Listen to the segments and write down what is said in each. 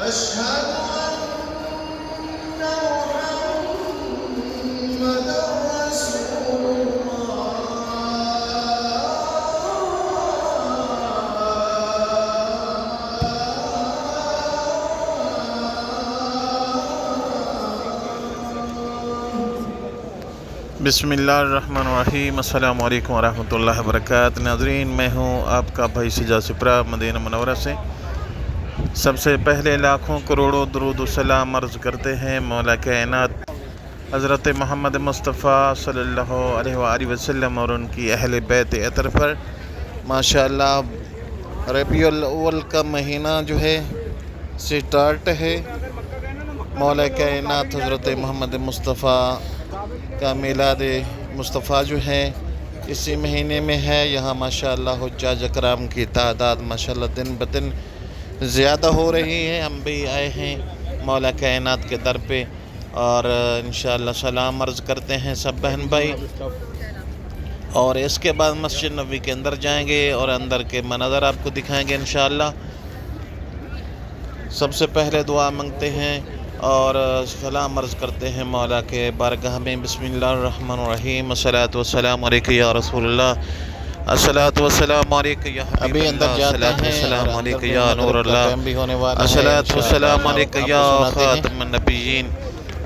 أشهد أن محمدًا رسول الله. बिस्मिल्लाहिर्रहमानिर्रहीम। अस्सलामु अलैकुम वरहमतुल्लाहि वबरकातुहू। नाज़रीन, मैं हूँ आपका भाई सिजा सिप्रा मदीना मुनव्वरा से। सबसे पहले लाखों करोड़ों दुरूद व सलाम अर्ज़ करते हैं मौला कायनात हज़रत मोहम्मद मुस्तफ़ा सल्लल्लाहु अलैहि वसल्लम और उनकी अहले बैत अतर पर। माशाअल्लाह, रबीउल अव्वल का महीना जो है स्टार्ट है। मौला कायनात हज़रत मोहम्मद मुस्तफ़ा का मिलाद मुस्तफ़ा जो है इसी महीने में है। यहाँ माशाअल्लाह हुज्जाज अकराम की तादाद माशाअल्लाह दिन ब दिन ज़्यादा हो रही है। हम भी आए हैं मौला कायनात के दर पे और इंशाअल्लाह सलाम अर्ज़ करते हैं सब बहन भाई, और इसके बाद मस्जिद नबी के अंदर जाएंगे और अंदर के मनाज़र आपको दिखाएंगे इंशाअल्लाह। सबसे पहले दुआ मांगते हैं और सलाम अर्ज़ करते हैं मौला के बारगाह में। बिस्मिल्लाहिर्रहमानिर्रहीम। अस्सलातु वस्सलामु अलैका या रसूलल्लाह, अस्सलातु वस्सलामु अलैका या हबीबल्लाह, अभी अंदर जाते हैं अस्सलामु अलैका या नूरल्लाह, टाइम भी होने वाला है। अस्सलातु वस्सलामु अलैका या खातमुन नबिय्यीन,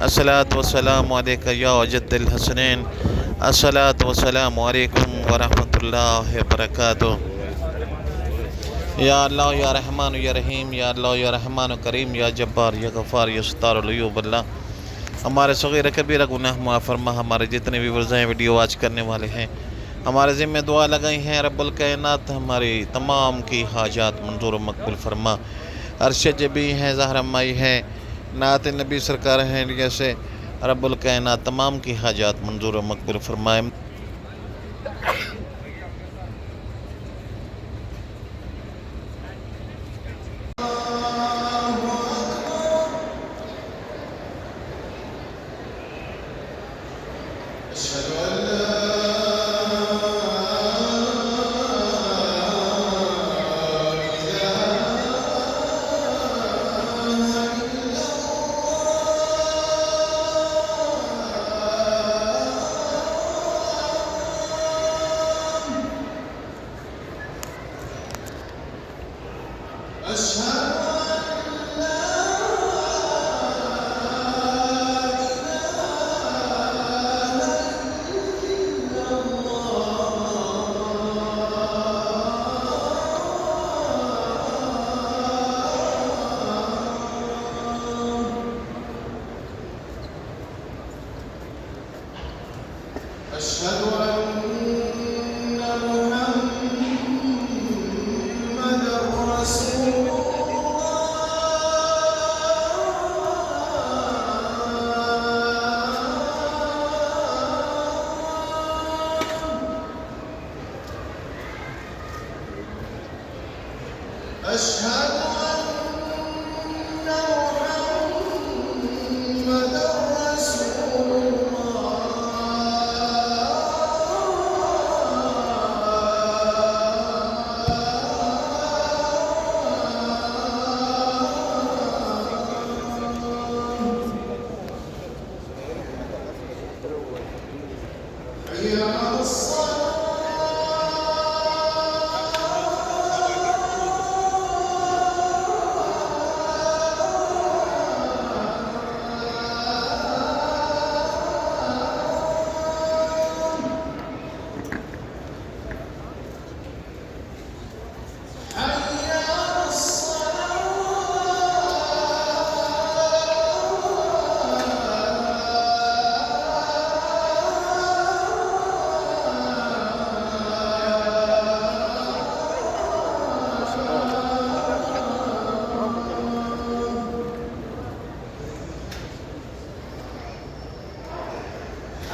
अस्सलातु वस्सलामु अलैका या जद्दल हसनैन, अस्सलातु वस्सलामु अलैकुम वरहमतुल्लाहि वबरकातुहू। या अल्लाह या रहमान या रहीम, या अल्लाह या रहमान करीम, या जब्बार या गफ़ार या सत्तार अल्लाह। हमारे सग़ीर कबीरा गुनाह माफ़ फरमा। हमारे जितने भी वर्ज़ाएँ वीडियो वाच करने वाले हैं हमारे ज़िम्मे दुआ लगाई हैं। रब्बुल कायनात हमारी तमाम की हाजात मंजूर मकबूल फरमा। अरशद भी हैं, ज़हरा माई हैं, नात नबी सरकार हैं, जैसे रब्बुल कायनात तमाम की हाजात मंजूर मकबूल फरमाए। أشهد أن لا أشهد أشهد أن محمدًا رسول الله. أشهد أن محمدًا رسول الله. حي على الصلاة.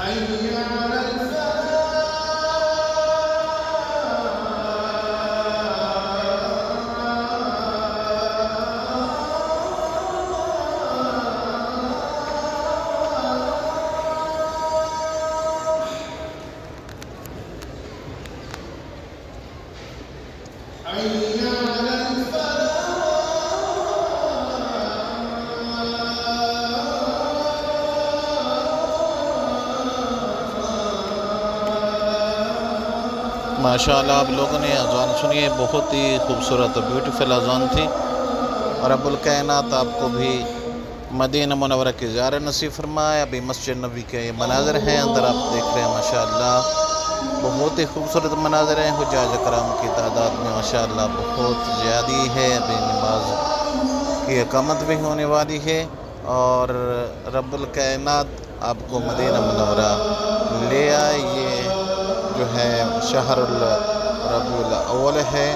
حي على الفلاح. حي على الفلاح. माशाअल्लाह आप लोगों ने अज़ान सुनी है, बहुत ही खूबसूरत और ब्यूटीफुल अज़ान थी। और रब्बुल कायनात आपको भी मदीना मुनव्वरा की ज़ियारत नसीब फरमाए। अभी मस्जिद नबी के ये मनाज़र हैं, अंदर आप देख रहे हैं माशाअल्लाह बहुत ही खूबसूरत मनाज़र हैं। हुज्जाज कराम की तादाद में माशाअल्लाह बहुत ज़्यादा है। अभी नमाज की इकामत भी होने वाली है और रब्बुल कायनात आपको मदीना मुनव्वरा ले आए। ये जो है शहरुल रबीउल अव्वल है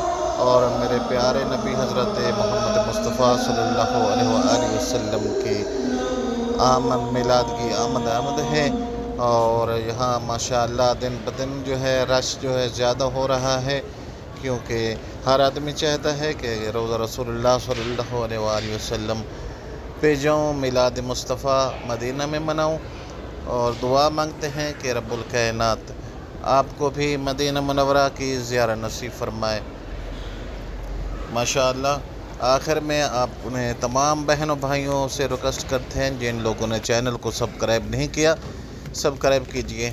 और मेरे प्यारे नबी हज़रत मोहम्मद मुस्तफ़ा सल्लल्लाहु अलैहि वसल्लम की आमद मिलाद की आमद है। और यहाँ माशाअल्लाह दिन ब दिन जो है रश जो है ज़्यादा हो रहा है, क्योंकि हर आदमी चाहता है कि रोज़ा रसूलुल्लाह सल्लल्लाहु अलैहि वसल्लम पे जाऊँ, मिलाद मुस्तफ़ा मदीना में मनाऊँ। और दुआ मांगते हैं कि रब्बुल कायनात आपको भी मदीना मुनव्वरा की ज़ियारत नसीब फरमाए माशाअल्लाह। आखिर में आपने तमाम बहनों भाइयों से रिक्वेस्ट करते हैं जिन लोगों ने चैनल को सब्सक्राइब नहीं किया, सब्सक्राइब कीजिए।